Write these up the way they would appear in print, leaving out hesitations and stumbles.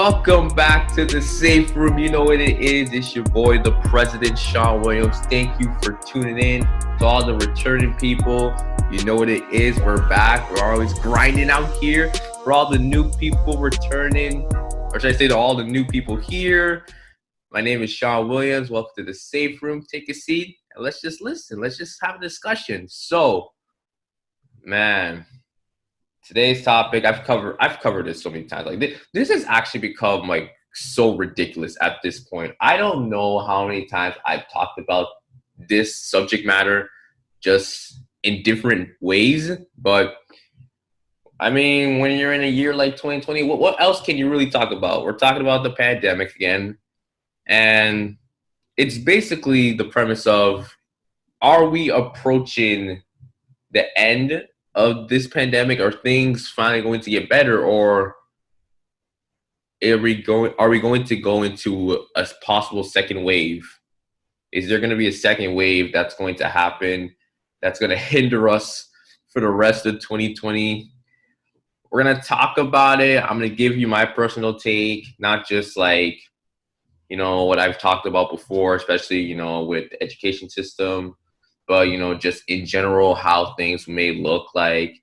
Welcome back to the Safe Room. You know what it is. It's your boy, the President, Sean Williams. Thank you for tuning in. To all the returning people, you know what it is. We're back. We're always grinding out here. For all the new people returning, or should I say to all the new people here, my name is Sean Williams. Welcome to the Safe Room. Take a seat and let's just listen. Let's just have a discussion. So, man, today's topic, I've covered this so many times. Like this has actually become like so ridiculous at this point. I don't know how many times I've talked about this subject matter just in different ways, but I mean, when you're in a year like 2020, what else can you really talk about? We're talking about the pandemic again, and it's basically the premise of, are we approaching the end of this pandemic? Are things finally going to get better, or are we going to go into a possible second wave? Is there going to be a second wave that's going to happen that's going to hinder us for the rest of 2020? We're going to talk about it. I'm going to give you my personal take, not just like, what I've talked about before, especially, with the education system, but, just in general, how things may look like,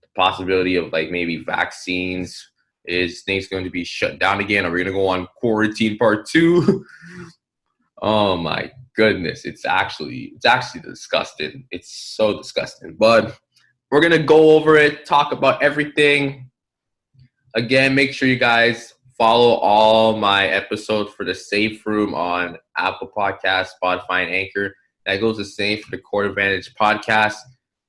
the possibility of like maybe vaccines. Is things going to be shut down again? Are we going to go on quarantine part 2? Oh my goodness. It's actually disgusting. It's so disgusting, but we're going to go over it, talk about everything. Again, make sure you guys follow all my episodes for the Safe Room on Apple Podcasts, Spotify, and Anchor. That goes the same for the Court Advantage podcast.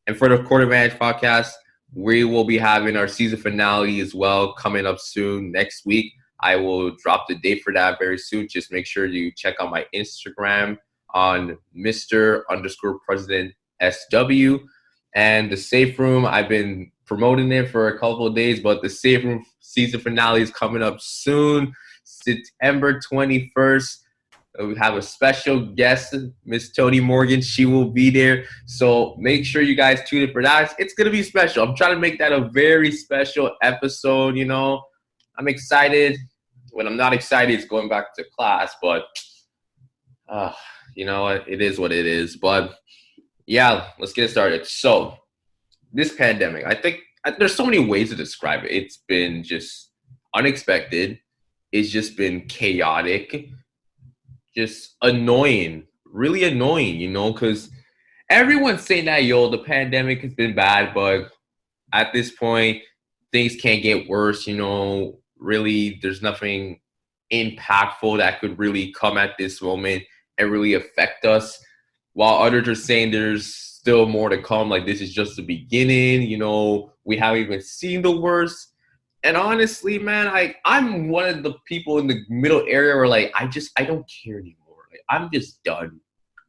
And for the Court Advantage podcast, we will be having our season finale as well coming up soon next week. I will drop the date for that very soon. Just make sure you check out my Instagram on Mr._President SW. And the Safe Room, I've been promoting it for a couple of days, but the Safe Room season finale is coming up soon, September 21st. We have a special guest, Miss Toni Morgan. She will be there. So make sure you guys tune in for that. It's going to be special. I'm trying to make that a very special episode, I'm excited. When I'm not excited, it's going back to class. But, it is what it is. But, yeah, let's get started. So, this pandemic, I think there's so many ways to describe it. It's been just unexpected. It's just been chaotic. Just annoying, really annoying, because everyone's saying that, the pandemic has been bad, but at this point, things can't get worse, really, there's nothing impactful that could really come at this moment and really affect us, while others are saying there's still more to come, like this is just the beginning, we haven't even seen the worst. And honestly, man, I'm one of the people in the middle area where I don't care anymore. I'm just done.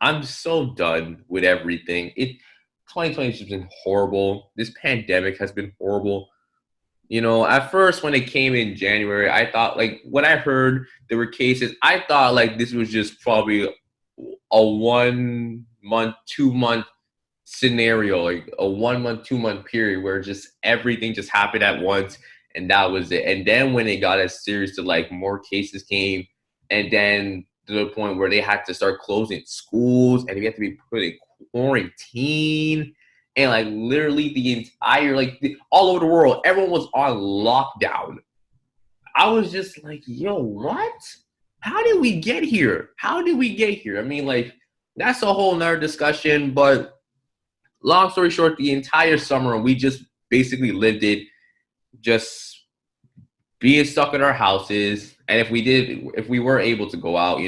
I'm so done with everything. 2020 has been horrible. This pandemic has been horrible. At first when it came in January, I thought when I heard there were cases, I thought this was just probably a 1 month, 2 month scenario, like a 1 month, 2 month period where just everything just happened at once. And that was it. And then when it got as serious to more cases came, and then to the point where they had to start closing schools and we had to be put in quarantine, and literally the entire all over the world, everyone was on lockdown. I was just yo, what? How did we get here? How did we get here? I mean, that's a whole nother discussion. But long story short, the entire summer we just basically lived it, just being stuck in our houses. And if we were able to go out,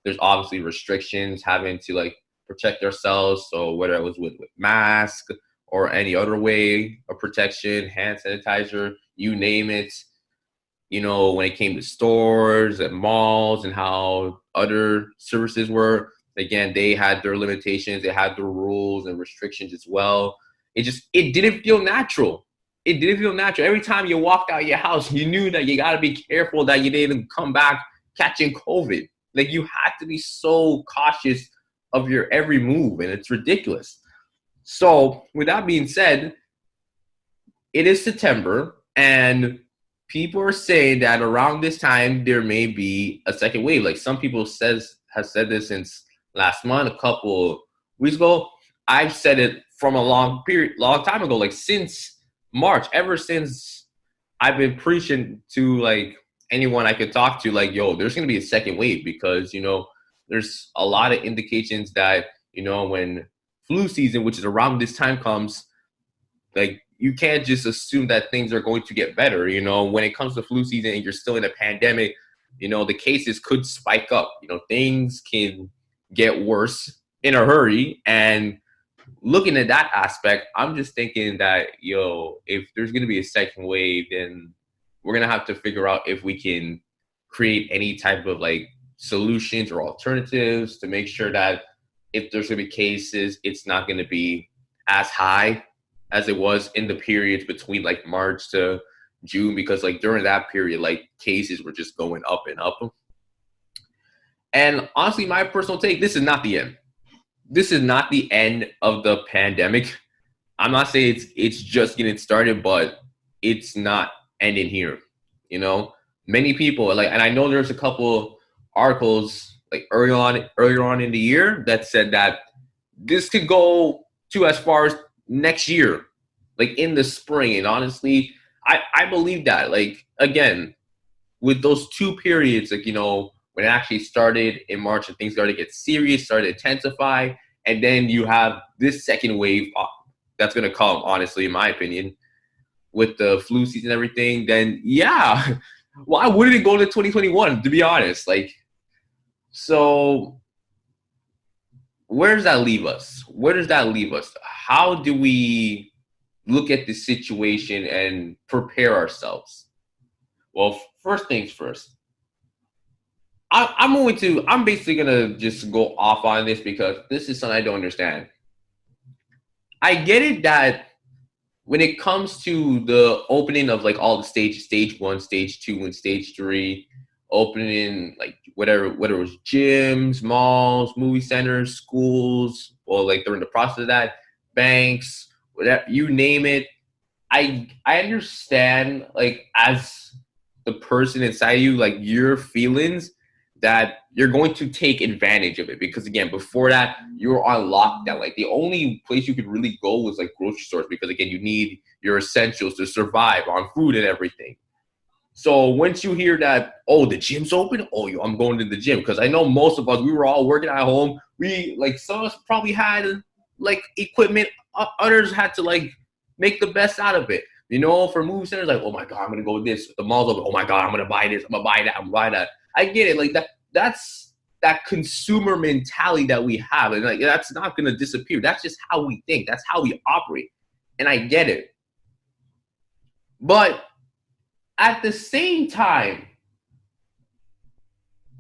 there's obviously restrictions, having to protect ourselves. So whether it was with mask or any other way of protection, hand sanitizer, you name it, when it came to stores and malls and how other services were, again, they had their limitations, they had their rules and restrictions as well. It didn't feel natural. It didn't feel natural. Every time you walked out of your house, you knew that you got to be careful that you didn't come back catching COVID. You had to be so cautious of your every move, and it's ridiculous. So with that being said, it is September, and people are saying that around this time there may be a second wave. Like some people have said this since last month, a couple weeks ago. I've said it from a long time ago, like since March, ever since I've been preaching to like anyone I could talk to, like, yo, there's gonna be a second wave because there's a lot of indications that when flu season, which is around this time, comes, like you can't just assume that things are going to get better. When it comes to flu season and you're still in a pandemic, the cases could spike up. Things can get worse in a hurry. And looking at that aspect, I'm just thinking that, if there's going to be a second wave, then we're going to have to figure out if we can create any type of like solutions or alternatives to make sure that if there's going to be cases, it's not going to be as high as it was in the periods between like March to June, because like during that period, like cases were just going up and up. And honestly, my personal take, this is not the end. This is not the end of the pandemic. I'm not saying it's just getting started, but it's not ending here. Many people like, and I know there's a couple articles like earlier on in the year that said that this could go to as far as next year, like in the spring. And honestly, I believe that, like, again, with those two periods, like, when it actually started in March and things started to get serious, started to intensify, and then you have this second wave that's going to come, honestly, in my opinion, with the flu season and everything, then yeah, why wouldn't it go to 2021, to be honest? Like, so where does that leave us? How do we look at the situation and prepare ourselves? Well, first things first. I'm basically gonna just go off on this because this is something I don't understand. I get it that when it comes to the opening of like all the stage 1, stage 2, and stage 3, opening like whatever, whether it was gyms, malls, movie centers, schools, or like they're in the process of that, banks, whatever, you name it. I understand, like, as the person inside you, like your feelings, that you're going to take advantage of it, because again, before that you were on lockdown. Like the only place you could really go was like grocery stores, because again, you need your essentials to survive on food and everything. So once you hear that, oh, the gym's open, oh, I'm going to the gym, because I know most of us, we were all working at home. We, like, some of us probably had like equipment, others had to like make the best out of it. For movie centers, like, oh my god, I'm gonna go with this. The mall's open, oh my god, I'm gonna buy this, I'm gonna buy that, I'm gonna buy that. I get it, like that's that consumer mentality that we have, and like that's not gonna disappear. That's just how we think, that's how we operate, and I get it. But at the same time,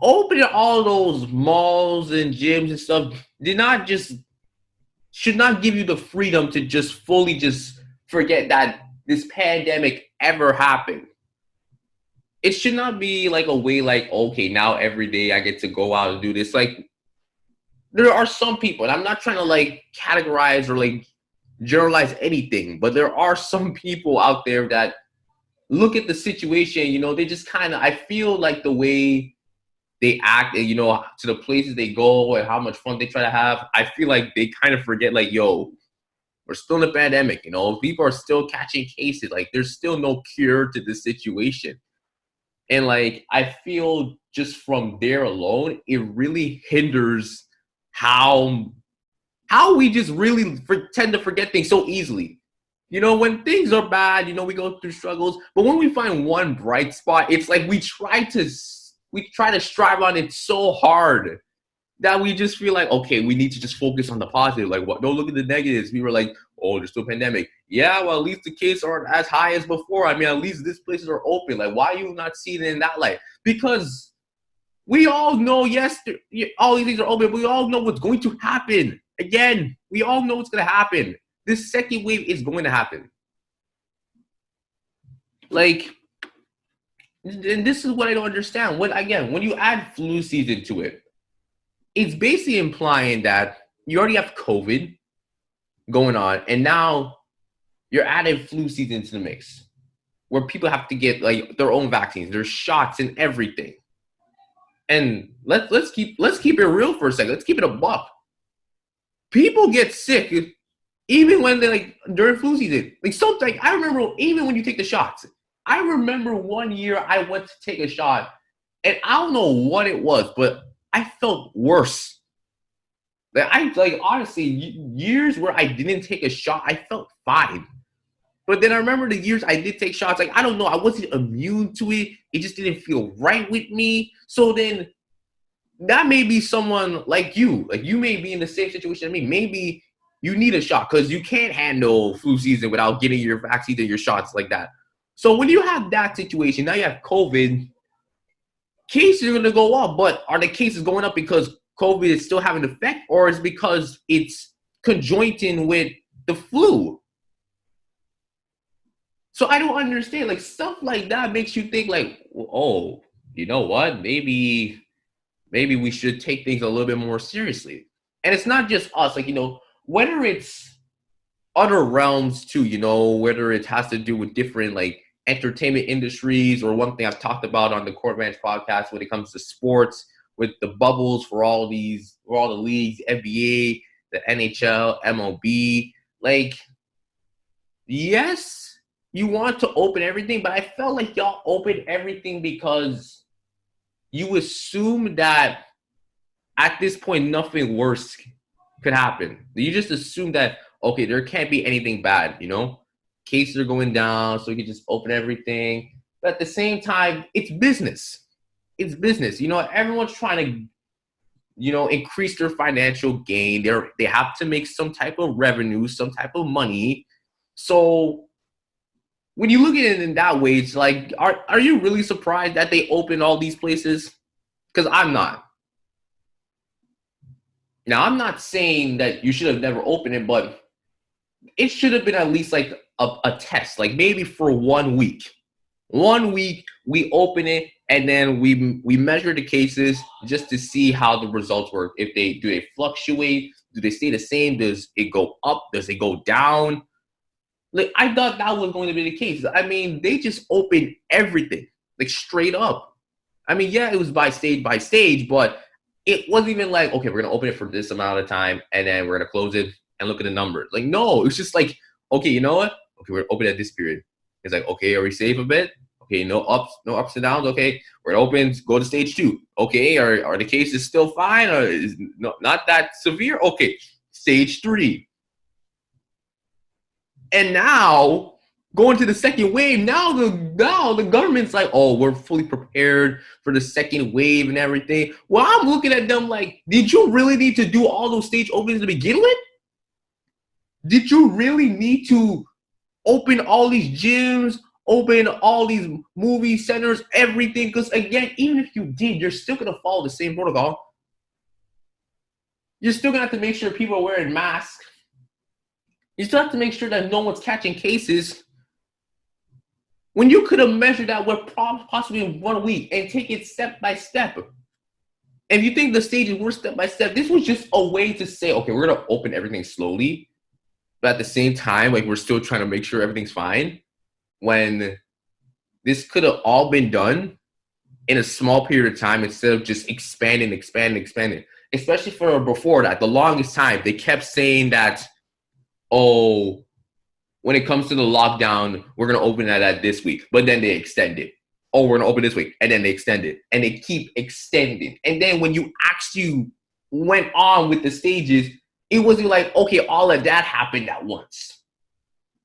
opening all those malls and gyms and stuff should not give you the freedom to just fully just forget that this pandemic ever happened. It should not be like a way like, okay, now every day I get to go out and do this. Like, there are some people, and I'm not trying to like categorize or like generalize anything, but there are some people out there that look at the situation, they just kind of, I feel like the way they act, and, to the places they go and how much fun they try to have, I feel like they kind of forget, like, yo, we're still in a pandemic, people are still catching cases. Like, there's still no cure to the situation. And like, I feel just from there alone, it really hinders how we just really tend to forget things so easily. When things are bad, we go through struggles, but when we find one bright spot, it's like we try to strive on it so hard that we just feel like, okay, we need to just focus on the positive. Like, what? Don't look at the negatives. We were like, oh, there's still a pandemic. Yeah, well, at least the cases aren't as high as before. I mean, at least these places are open. Like, why are you not seeing it in that light? Because we all know, yes, all these things are open, but we all know what's going to happen. Again, we all know what's going to happen. This second wave is going to happen. Like, and this is what I don't understand. When you add flu season to it, it's basically implying that you already have COVID going on, and now you're adding flu season to the mix. where people have to get like their own vaccines, there's shots and everything. And let's keep it real for a second. Let's keep it a buck. People get sick even when they like during flu season. Like something I remember even when you take the shots. I remember one year I went to take a shot and I don't know what it was, but I felt worse. Like honestly, years where I didn't take a shot, I felt fine. But then I remember the years I did take shots, like, I don't know, I wasn't immune to it. It just didn't feel right with me. So then that may be someone like you. Like, you may be in the same situation as me. Maybe you need a shot because you can't handle flu season without getting your vaccine and your shots like that. So when you have that situation, now you have COVID, cases are going to go up. But are the cases going up because COVID is still having an effect, or is it because it's conjointing with the flu? So I don't understand. Like, stuff like that makes you think like, oh, you know what? Maybe we should take things a little bit more seriously. And it's not just us. Like, whether it's other realms too, whether it has to do with different like entertainment industries, or one thing I've talked about on the Court Ranch podcast when it comes to sports, with the bubbles for all the leagues, NBA, the NHL, MLB. Like, yes, you want to open everything, but I felt like y'all opened everything because you assume that at this point nothing worse could happen. You just assume that, okay, there can't be anything bad, Cases are going down, so you can just open everything. But at the same time, it's business. It's business. Everyone's trying to, increase their financial gain. They have to make some type of revenue, some type of money. So when you look at it in that way, it's like, are you really surprised that they opened all these places? Because I'm not. Now, I'm not saying that you should have never opened it, but it should have been at least like a test, like maybe for 1 week. 1 week, we open it, and then we measure the cases just to see how the results work. If do they fluctuate? Do they stay the same? Does it go up? Does it go down? Like, I thought that was going to be the case. I mean, they just opened everything, like straight up. I mean, yeah, it was by stage, but it wasn't even like, okay, we're going to open it for this amount of time, and then we're going to close it and look at the numbers. Like, no, it's just like, okay, you know what? Okay, we're open at this period. It's like, okay, are we safe a bit? Okay, no ups and downs. Okay, we're open. Go to stage 2. Okay, are the cases still fine, or is not that severe? Okay, stage 3. And now, going to the second wave, now the government's like, oh, we're fully prepared for the second wave and everything. Well, I'm looking at them like, did you really need to do all those stage openings to begin with? Did you really need to open all these gyms, open all these movie centers, everything? Because again, even if you did, you're still going to follow the same protocol. You're still going to have to make sure people are wearing masks. You still have to make sure that no one's catching cases. When you could have measured that with possibly in 1 week and take it step by step. And if you think the stages were step by step, this was just a way to say, okay, we're going to open everything slowly. But at the same time, like, we're still trying to make sure everything's fine. When this could have all been done in a small period of time instead of just expanding. Especially for before that, the longest time, they kept saying that, oh, when it comes to the lockdown, we're going to open that at this week. But then they extend it. Oh, we're going to open this week. And then they extend it. And they keep extending. And then when you actually went on with the stages, it wasn't like, okay, all of that happened at once.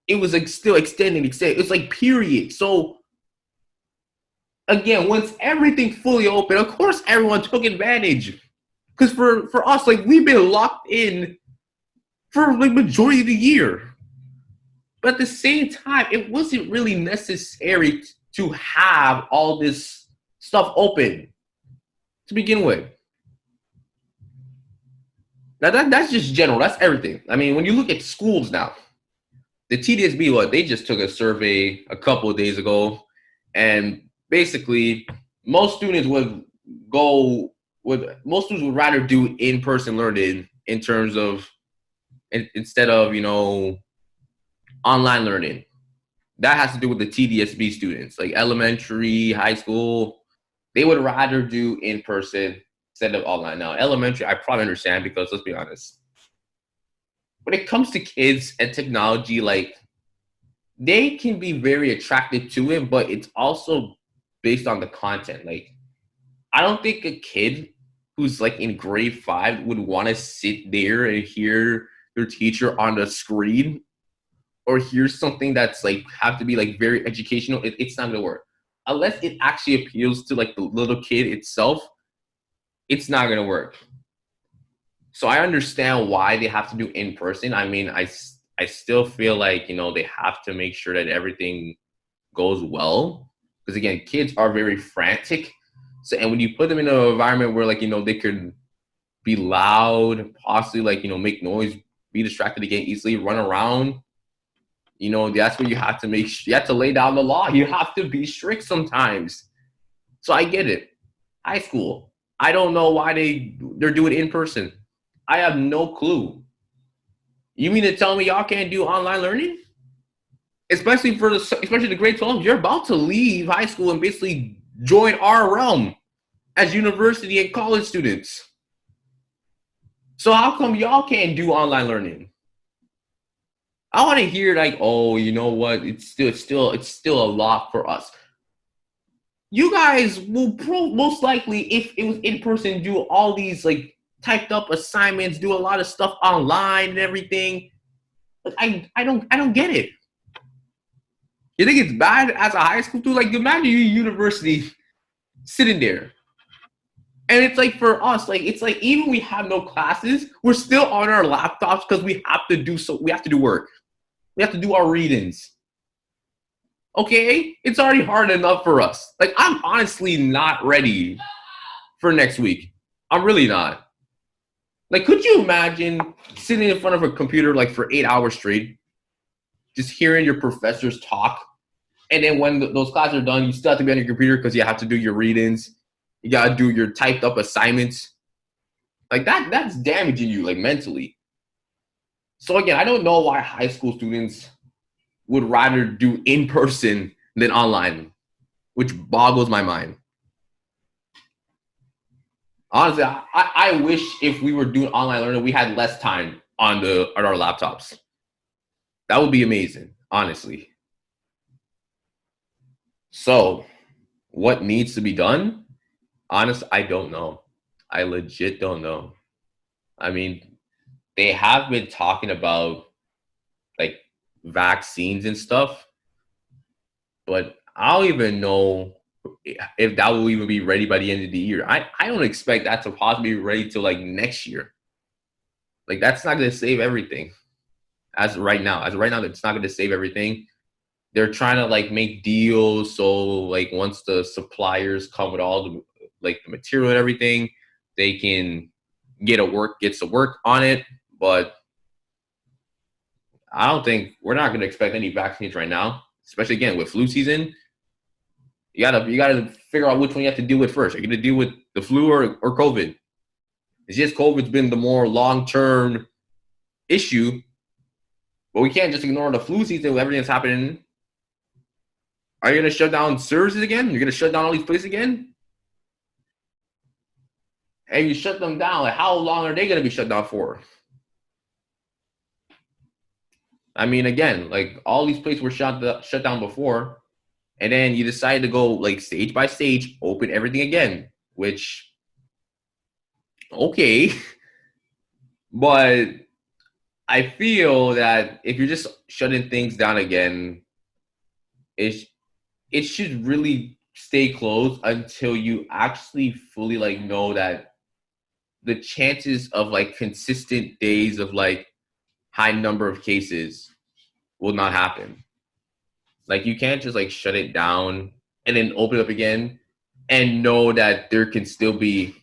It was like still extending. It's like period. So again, once everything fully open, of course, everyone took advantage. Because for us, like, we've been locked in for like majority of the year. But at the same time, it wasn't really necessary to have all this stuff open to begin with. Now that's just general. That's everything. I mean, when you look at schools now, the TDSB, they just took a survey a couple of days ago, and basically most students would rather do in-person learning in terms of instead of online learning. that has to do with the TDSB students, like elementary, high school. They would rather do in person instead of online. Now, elementary, I probably understand because let's be honest, when it comes to kids and technology, like they can be very attracted to it, but it's also based on the content. Like, I don't think a kid who's like in grade 5 would want to sit there and hear their teacher on the screen or hear something that's like have to be like very educational. It's not gonna work unless it actually appeals to like the little kid itself. It's not gonna work. So I understand why they have to do in person. I mean, I still feel like, you know, they have to make sure that everything goes well because again, kids are very frantic. So and when you put them in an environment where like, you know, they could be loud, possibly like, you know, make noise, be distracted again easily, run around, you know, that's where you have to you have to lay down the law. You have to be strict sometimes. So I get it. High school, I don't know why they're doing it in person. I have no clue. You mean to tell me y'all can't do online learning? Especially the grade 12, you're about to leave high school and basically join our realm as university and college students. So how come y'all can't do online learning? I want to hear like, oh, you know what? It's still a lot for us. You guys will most likely, if it was in person, do all these like typed up assignments, do a lot of stuff online and everything. But I don't get it. You think it's bad as a high school student? Like imagine you university sitting there. And it's like for us, like it's like even we have no classes, we're still on our laptops because we have to do work. We have to do our readings. Okay? It's already hard enough for us. Like I'm honestly not ready for next week. I'm really not. Like could you imagine sitting in front of a computer like for 8 hours straight, just hearing your professors talk, and then when those classes are done, you still have to be on your computer because you have to do your readings. You gotta do your typed up assignments. Like that's damaging you like mentally. So again, I don't know why high school students would rather do in person than online, which boggles my mind. Honestly, I wish if we were doing online learning, we had less time on our laptops. That would be amazing, honestly. So, what needs to be done? Honest, I don't know. I legit don't know. I mean, they have been talking about like vaccines and stuff, but I don't even know if that will even be ready by the end of the year. I don't expect that to possibly be ready till like next year. Like that's not going to save everything. As of right now, it's not going to save everything. They're trying to like make deals so like once the suppliers come with all the like the material and everything, they can get to work on it. But I don't think we're not going to expect any vaccines right now, especially again with flu season. You gotta figure out which one you have to deal with first. Are you going to deal with the flu or COVID? It's just COVID's been the more long-term issue, but we can't just ignore the flu season with everything that's happening. Are you going to shut down services again? You're going to shut down all these places again? And you shut them down, like how long are they going to be shut down for? I mean, again, like all these places were shut down before, and then you decide to go like stage by stage, open everything again, which, okay. But I feel that if you're just shutting things down again, it should really stay closed until you actually fully like know that the chances of like consistent days of like high number of cases will not happen. Like you can't just like shut it down and then open it up again and know that there can still be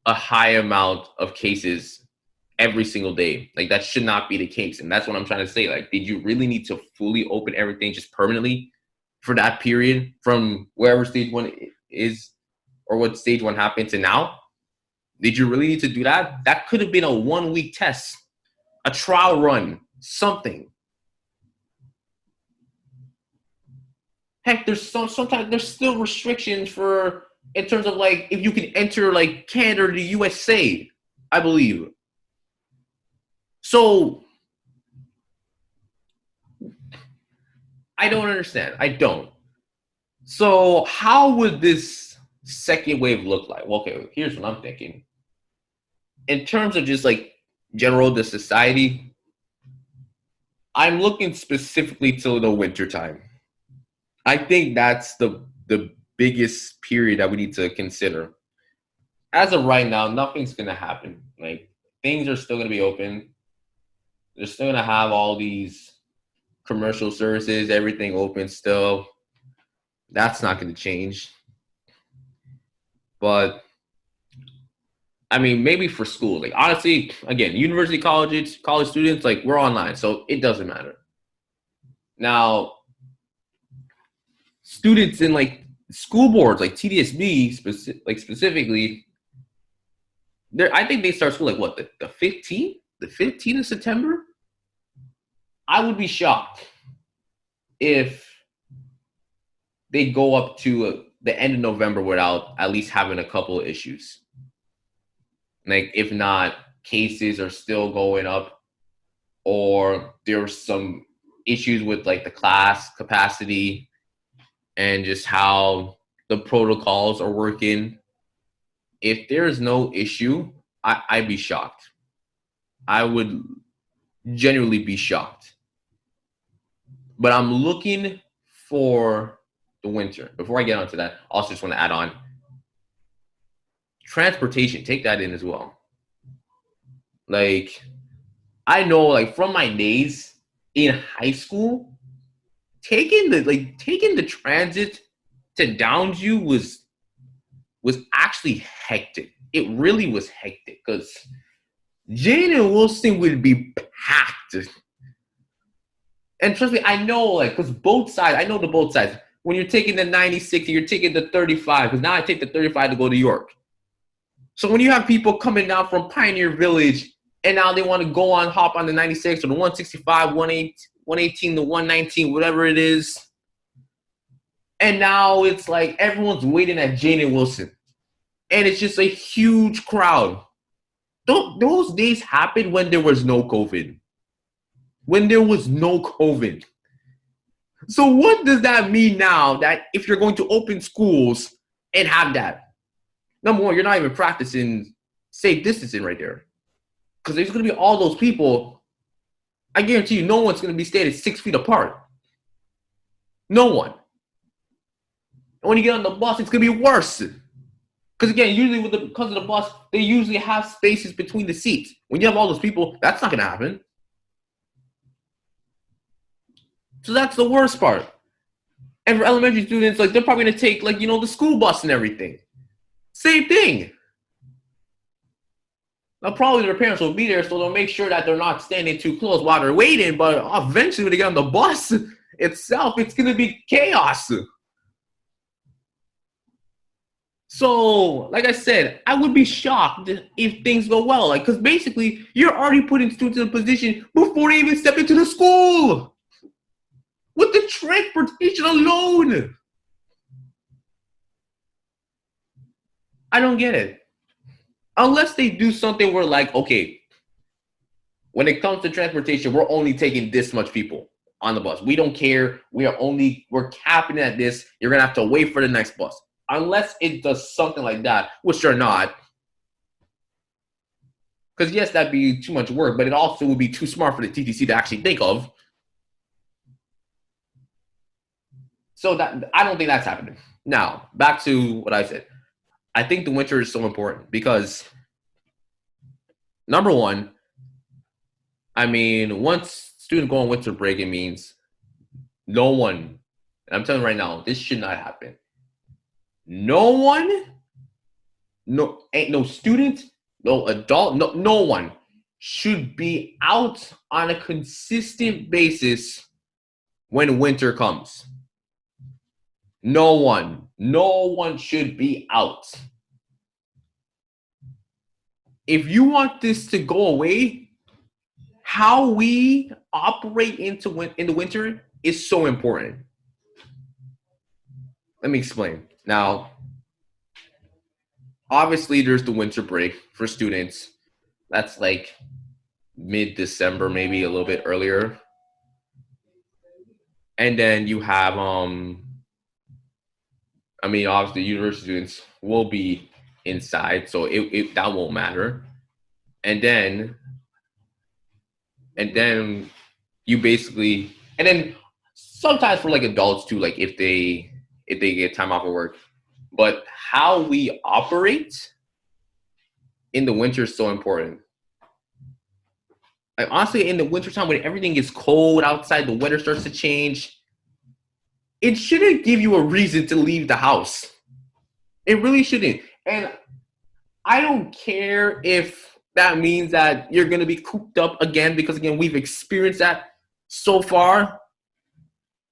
a high amount of cases every single day. Like that should not be the case. And that's what I'm trying to say. Like, did you really need to fully open everything just permanently for that period from wherever stage 1 is or what stage 1 happened to now? Did you really need to do that? That could have been a 1-week test, a trial run, something. Heck, sometimes there's still restrictions for in terms of like if you can enter like Canada or the USA, I believe. So I don't understand. I don't. So how would this second wave look like? Well, okay, here's what I'm thinking. In terms of just like general the society, I'm looking specifically till the winter time. I think that's the biggest period that we need to consider. As of right now, nothing's gonna happen. Like things are still gonna be open. They're still gonna have all these commercial services, everything open still. That's not gonna change. But I mean, maybe for school. Like honestly, again, university college students, like we're online, so it doesn't matter. Now, students in like school boards, like TDSB, specifically, I think they start school like what the 15th, the 15th of September. I would be shocked if they go up to the end of November without at least having a couple of issues. Like if not, cases are still going up, or there's some issues with like the class capacity and just how the protocols are working. If there's no issue, I'd be shocked. I would genuinely be shocked. But I'm looking for the winter. Before I get onto that, I also just want to add on transportation. Take that in as well. Like, I know, like from my days in high school, taking the transit to Downsview was actually hectic. It really was hectic because Jane and Wilson would be packed. And trust me, I know, like, because both sides, I know the both sides. When you're taking the 96 and you're taking the 35, because now I take the 35 to go to York. So when you have people coming down from Pioneer Village and now they want to go on, hop on the 96 or the 165, 118, the 119, whatever it is. And now it's like everyone's waiting at Jane and Wilson. And it's just a huge crowd. Those days happened when there was no COVID. When there was no COVID. So what does that mean now that if you're going to open schools and have that? Number one, you're not even practicing safe distancing right there. Because there's going to be all those people. I guarantee you no one's going to be staying 6 feet apart. No one. And when you get on the bus, it's going to be worse. Because again, usually because of the bus, they usually have spaces between the seats. When you have all those people, that's not going to happen. So that's the worst part. And for elementary students, like they're probably going to take like, the school bus and everything. Same thing. Now probably their parents will be there, so they'll make sure that they're not standing too close while they're waiting. But eventually when they get on the bus itself, it's going to be chaos. So, like I said, I would be shocked if things go well. Like, because basically, you're already putting students in a position before they even step into the school. With the transportation alone. I don't get it. Unless they do something where like, okay, when it comes to transportation, we're only taking this much people on the bus. We don't care. We're capping at this. You're going to have to wait for the next bus. Unless it does something like that, which they're not. Because yes, that'd be too much work, but it also would be too smart for the TTC to actually think of. So that I don't think that's happening. Now, back to what I said. I think the winter is so important because, number one, I mean, once students go on winter break, it means no one, and I'm telling you right now, this should not happen. No one, ain't no student, no adult, no one should be out on a consistent basis when winter comes. No one should be out. If you want this to go away, how we operate in the winter is so important. let me explain. Now, obviously, there's the winter break for students. That's like mid-December, maybe a little bit earlier. And then you have I mean, obviously, university students will be inside, so it that won't matter. And then and then you basically and then sometimes for like adults too, like if they get time off of work. But how we operate in the winter is so important. Like honestly, in the wintertime when everything is cold outside, the weather starts to change, it shouldn't give you a reason to leave the house. It really shouldn't. And I don't care if that means that you're going to be cooped up again, because again, we've experienced that so far.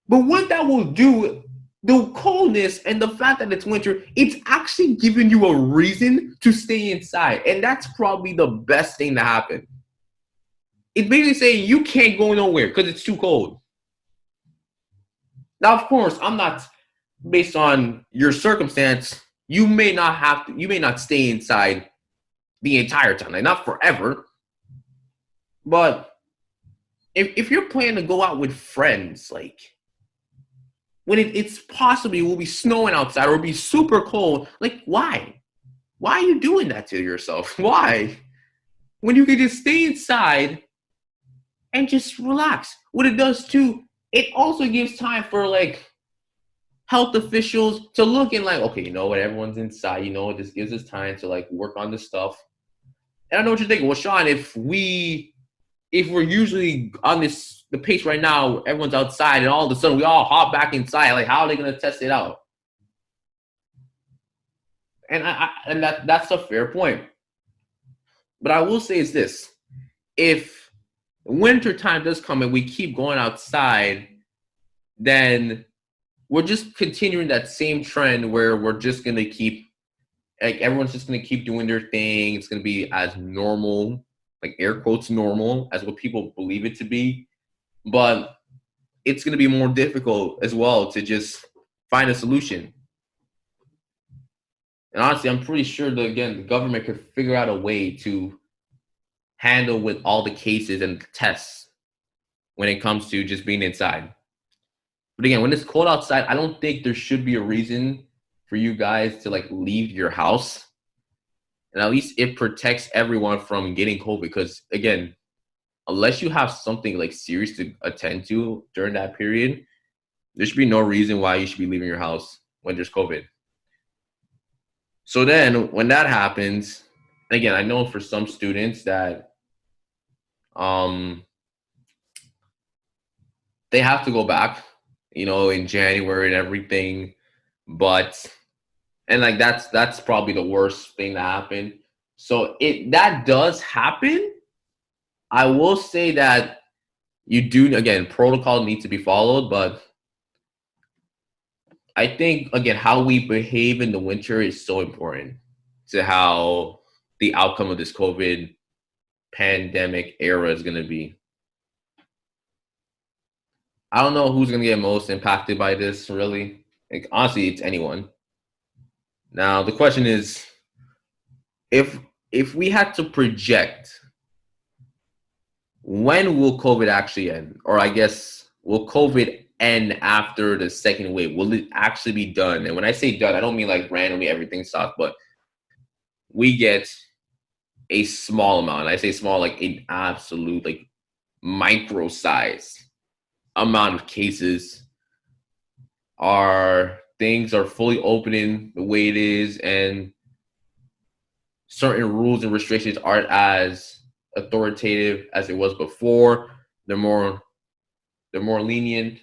But what that will do, the coldness and the fact that it's winter, it's actually giving you a reason to stay inside. And that's probably the best thing to happen. It's basically saying you can't go nowhere because it's too cold. Now, of course, I'm not, based on your circumstance, you may not stay inside the entire time, like not forever. But if you're planning to go out with friends, like when it's possibly will be snowing outside or be super cold, like why? Why are you doing that to yourself? Why? When you can just stay inside and just relax. What it does too, it also gives time for like health officials to look and like, okay, you know what, everyone's inside, you know what, this gives us time to like work on this stuff. And I know what you're thinking. Well, Sean, if we're usually on the pace right now, everyone's outside, and all of a sudden we all hop back inside. Like, how are they going to test it out? And that's a fair point. But I will say is this: if winter time does come and we keep going outside, then we're just continuing that same trend where we're just going to keep, like, everyone's just going to keep doing their thing. It's going to be as normal, like air quotes normal, as what people believe it to be. But it's going to be more difficult as well to just find a solution. And honestly, I'm pretty sure that again, the government could figure out a way to handle with all the cases and tests when it comes to just being inside. But again, when it's cold outside, I don't think there should be a reason for you guys to like leave your house. And at least it protects everyone from getting COVID. Because again, unless you have something like serious to attend to during that period, there should be no reason why you should be leaving your house when there's COVID. So then when that happens, and again, I know for some students that um they have to go back, in January and everything. But and like that's probably the worst thing to happen. So it that does happen. I will say that you do, again, protocol needs to be followed, but I think again how we behave in the winter is so important to how the outcome of this COVID pandemic era is going to be. I don't know who's going to get most impacted by this, really. Like, honestly, it's anyone. Now, the question is, if if we had to project, when will COVID actually end? Or I guess, will COVID end after the second wave? Will it actually be done? And when I say done, I don't mean like randomly everything stops, but we get a small amount. I say small, like an absolute, like micro size amount of cases. Our things are fully opening the way it is, and certain rules and restrictions aren't as authoritative as it was before. They're more lenient.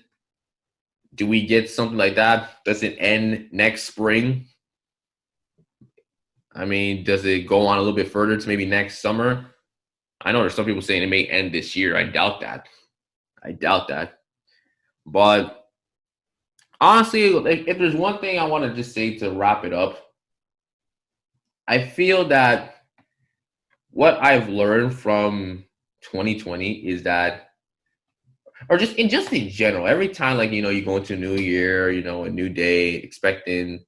Do we get something like that? Does it end next spring? I mean, does it go on a little bit further to maybe next summer? I know there's some people saying it may end this year. I doubt that. I doubt that. But honestly, if there's one thing I want to just say to wrap it up, I feel that what I've learned from 2020 is that or just in general, every time, like, you go into a new year, a new day, expecting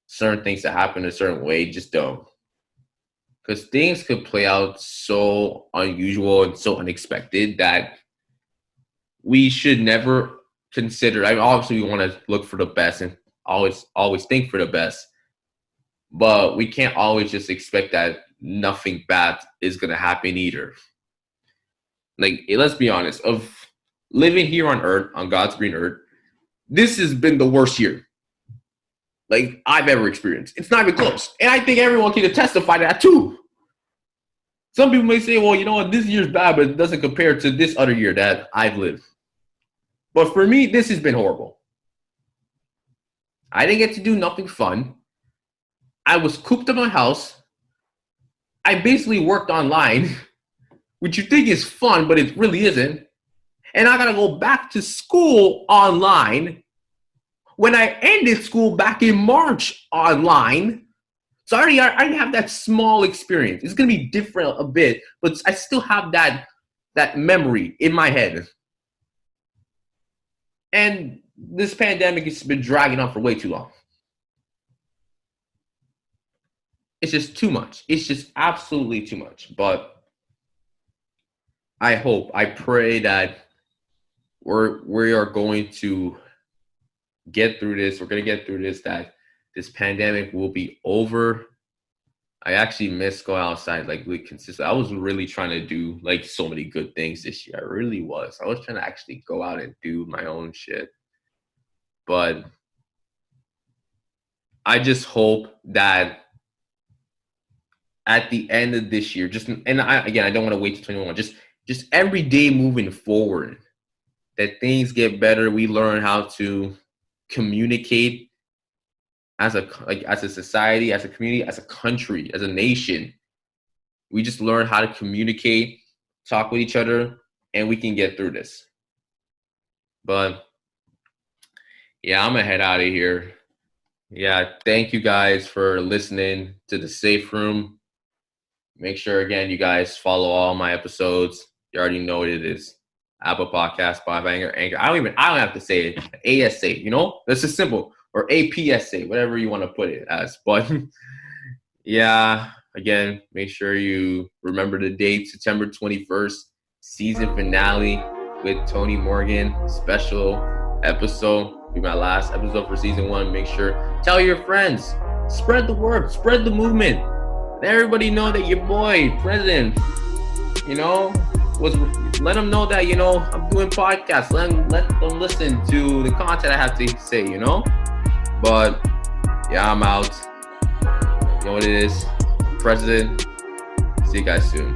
certain things to happen a certain way, just don't. Because things could play out so unusual and so unexpected that we should never consider. I mean, obviously, we want to look for the best and always think for the best, but we can't always just expect that nothing bad is going to happen either. Like, let's be honest, of living here on Earth, on God's green earth, this has been the worst year like I've ever experienced. It's not even close. And I think everyone can testify to that too. Some people may say, well, you know what, this year's bad, but it doesn't compare to this other year that I've lived. But for me, this has been horrible. I didn't get to do nothing fun. I was cooped in my house. I basically worked online, which you think is fun, but it really isn't. And I got to go back to school online when I ended school back in March online. So I already have that small experience. It's going to be different a bit, but I still have that memory in my head. And this pandemic has been dragging on for way too long. It's just too much. It's just absolutely too much. But I pray that we are going to get through this. We're going to get through this, that this pandemic will be over. I actually miss going outside, like, really consistent. I was really trying to do, like, so many good things this year. I really was. I was trying to actually go out and do my own shit. But I just hope that at the end of this year, I don't want to wait till 2021, just every day moving forward, that things get better. We learn how to communicate as a society, as a community, as a country, as a nation. We just learn how to communicate, talk with each other, and we can get through this. But yeah, I'm gonna head out of here. Yeah, thank you guys for listening to The Safe Room. Make sure, again, you guys follow all my episodes. You already know what it is. Apple Podcasts, Spotify, Anchor. I don't have to say it. ASA, That's just simple. Or APSA, whatever you want to put it as. But yeah, again, make sure you remember the date, September 21st, season finale with Tony Morgan, special episode. It'll be my last episode for season 1. Make sure, tell your friends, spread the word, spread the movement. Let everybody know that your boy, President, let them know that, I'm doing podcasts. Let them listen to the content I have to say, But yeah, I'm out. You know what it is. President. See you guys soon.